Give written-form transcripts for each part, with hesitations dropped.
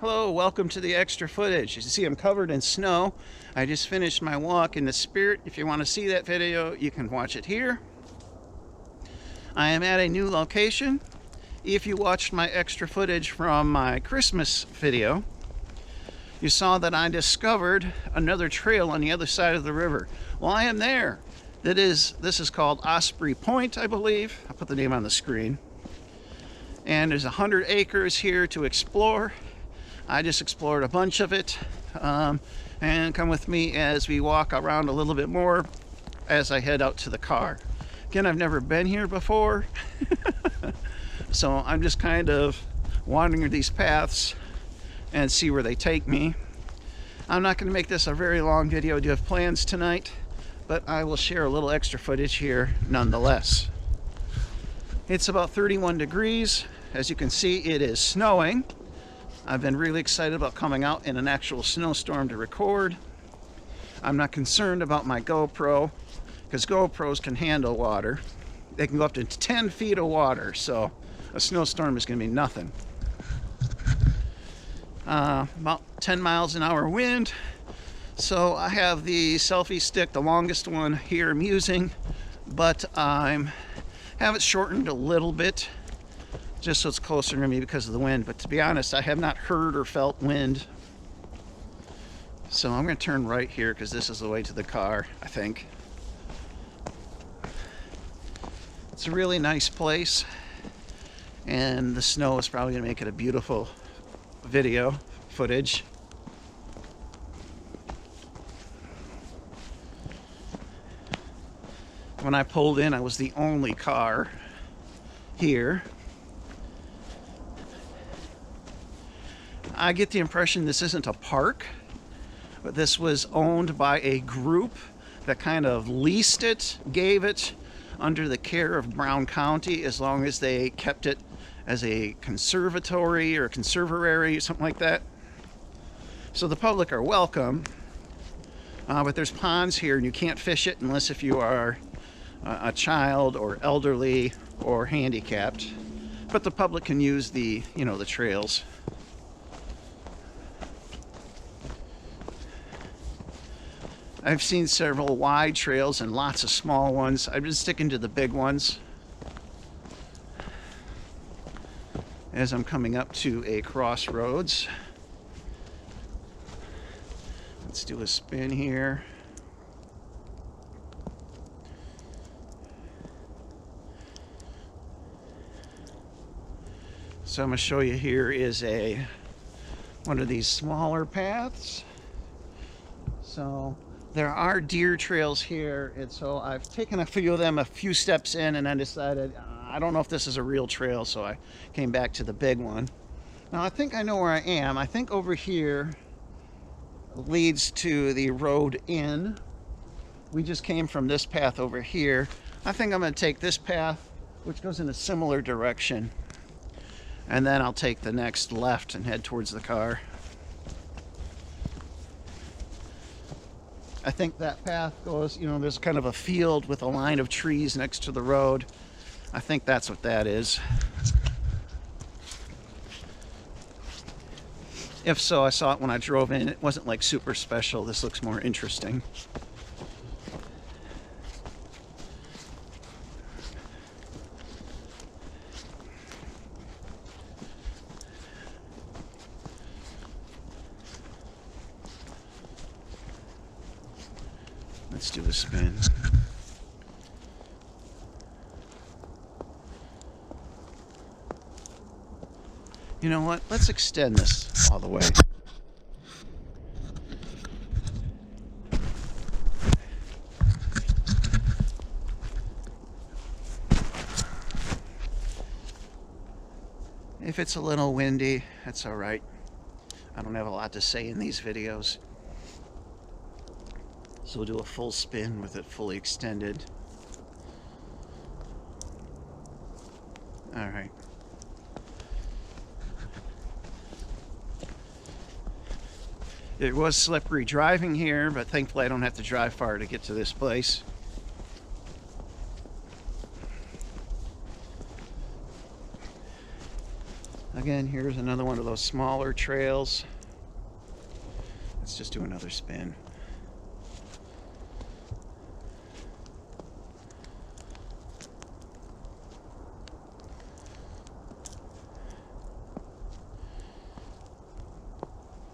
Hello, welcome to the extra footage. As you see, I'm covered in snow. I just finished my walk in the Spirit. If you want to see that video, you can watch it here. I am at a new location. If you watched my extra footage from my Christmas video, you saw that I discovered another trail on the other side of the river. Well, I am there. This is called Osprey Point, I believe. I'll put the name on the screen. And there's 100 acres here to explore. I just explored a bunch of it, and come with me as we walk around a little bit more as I head out to the car. Again, I've never been here before, so I'm just kind of wandering these paths and see where they take me. I'm not going to make this a very long video. I do have plans tonight, but I will share a little extra footage here nonetheless. It's about 31 degrees. As you can see, it is snowing. I've been really excited about coming out in an actual snowstorm to record. I'm not concerned about my GoPro because GoPros can handle water. They can go up to 10 feet of water, so a snowstorm is going to be nothing. About 10 miles an hour wind. So I have the selfie stick, the longest one here I'm using, but I have it shortened a little bit just so it's closer to me because of the wind. But to be honest, I have not heard or felt wind. So I'm going to turn right here because this is the way to the car, I think. It's a really nice place, and the snow is probably going to make it a beautiful video footage. When I pulled in, I was the only car here. I get the impression this isn't a park, but this was owned by a group that kind of leased it, gave it under the care of Brown County, as long as they kept it as a conservatory or a conservatory, something like that. So the public are welcome, but there's ponds here and you can't fish it unless if you are a child or elderly or handicapped. But the public can use the trails. I've seen several wide trails and lots of small ones. I've been sticking to the big ones as I'm coming up to a crossroads. Let's do a spin here. So I'm going to show you here is one of these smaller paths. So there are deer trails here, and so I've taken a few of them a few steps in, and I decided I don't know if this is a real trail, so I came back to the big one. Now I think I know where I am. I think over here leads to the road in. We just came from this path over here. I think I'm going to take this path, which goes in a similar direction, and then I'll take the next left and head towards the car. I think that path goes, there's kind of a field with a line of trees next to the road. I think that's what that is. If so, I saw it when I drove in. It wasn't like super special. This looks more interesting. Let's do a spin. You know what? Let's extend this all the way. If it's a little windy, that's all right. I don't have a lot to say in these videos. So we'll do a full spin with it fully extended. All right. It was slippery driving here, but thankfully I don't have to drive far to get to this place. Again, here's another one of those smaller trails. Let's just do another spin.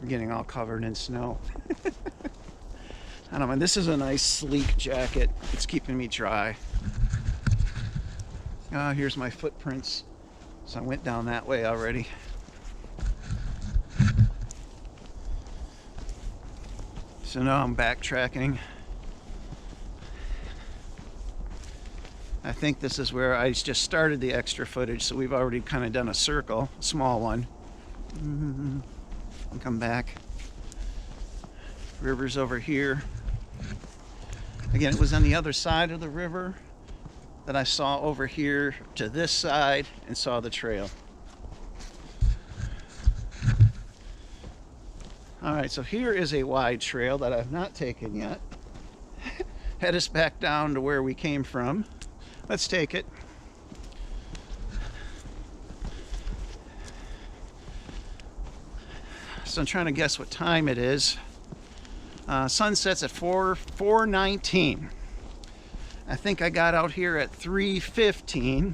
I'm getting all covered in snow. I don't know, this is a nice sleek jacket. It's keeping me dry. Here's my footprints. So I went down that way already. So now I'm backtracking. I think this is where I just started the extra footage, so we've already kind of done a circle, a small one. And come back. River's over here. Again, it was on the other side of the river that I saw over here to this side and saw the trail. All right, so here is a wide trail that I've not taken yet. Head us back down to where we came from. Let's take it. So I'm trying to guess what time it is. Sunsets at 4:19. I think I got out here at 3:15.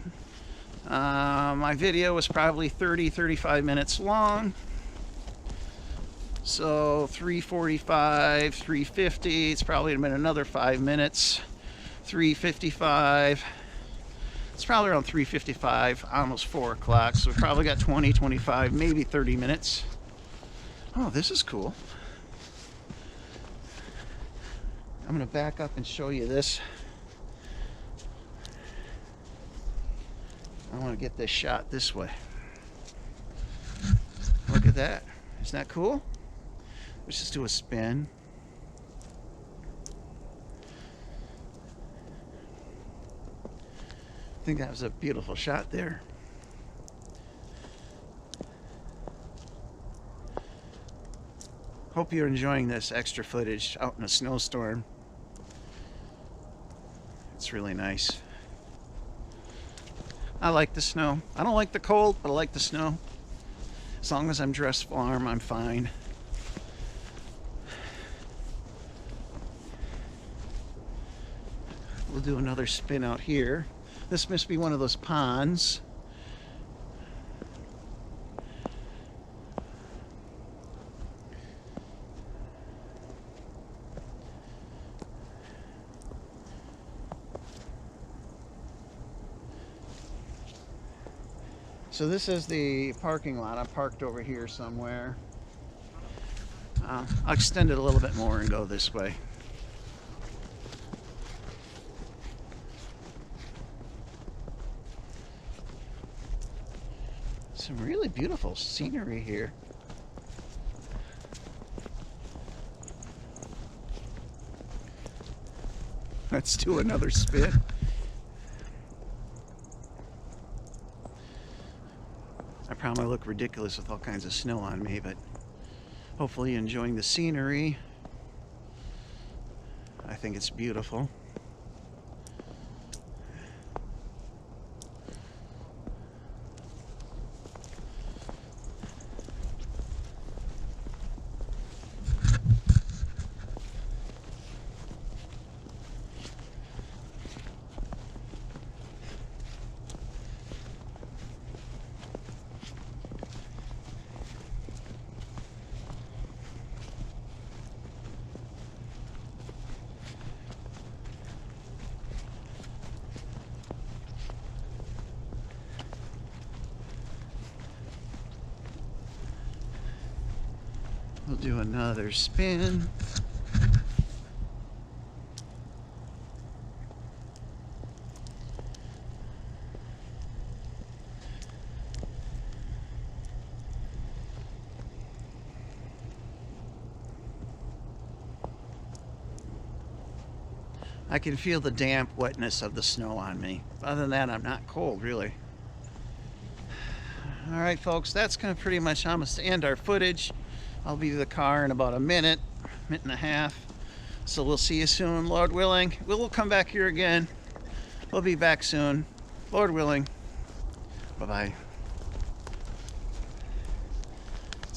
My video was probably 35 minutes long. So 3:45, 3:50, it's probably been another 5 minutes. 3:55, it's probably around 3:55, almost 4 o'clock. So we probably got 20, 25, maybe 30 minutes. Oh, this is cool. I'm gonna back up and show you this. I want to get this shot this way. Look at that. Isn't that cool? Let's just do a spin. I think that was a beautiful shot there. Hope you're enjoying this extra footage out in a snowstorm. It's really nice. I like the snow. I don't like the cold, but I like the snow. As long as I'm dressed warm, I'm fine. We'll do another spin out here. This must be one of those ponds. So this is the parking lot. I'm parked over here somewhere. I'll extend it a little bit more and go this way. Some really beautiful scenery here. Let's do another spin. I probably look ridiculous with all kinds of snow on me, but hopefully you're enjoying the scenery. I think it's beautiful. We'll do another spin. I can feel the damp wetness of the snow on me. Other than that, I'm not cold, really. All right, folks, that's going to pretty much almost end our footage. I'll be to the car in about a minute and a half. So we'll see you soon, Lord willing. We'll come back here again. We'll be back soon, Lord willing. Bye-bye.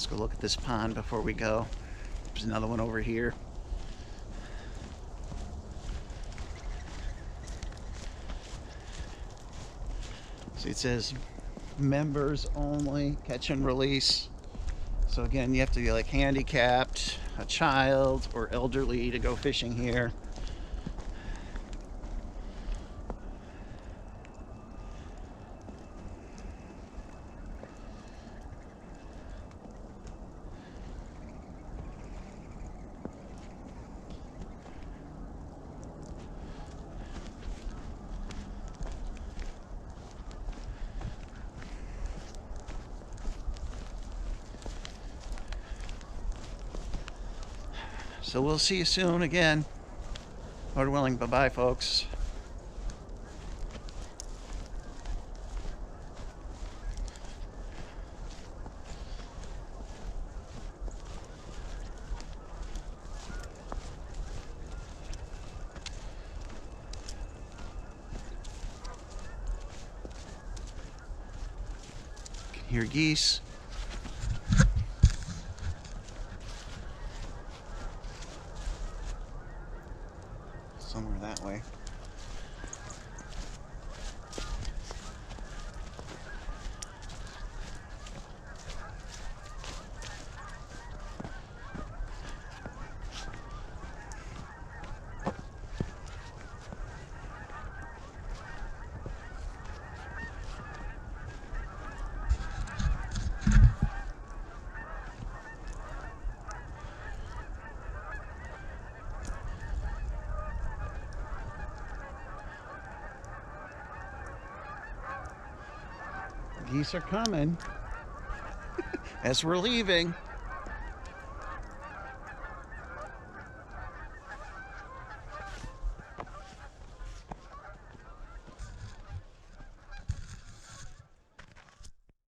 Let's go look at this pond before we go. There's another one over here. See, it says members only, catch and release. So again, you have to be like handicapped, a child, or elderly to go fishing here. So we'll see you soon again. Lord willing, bye-bye, folks. Can hear geese. Somewhere that way. Geese are coming as we're leaving.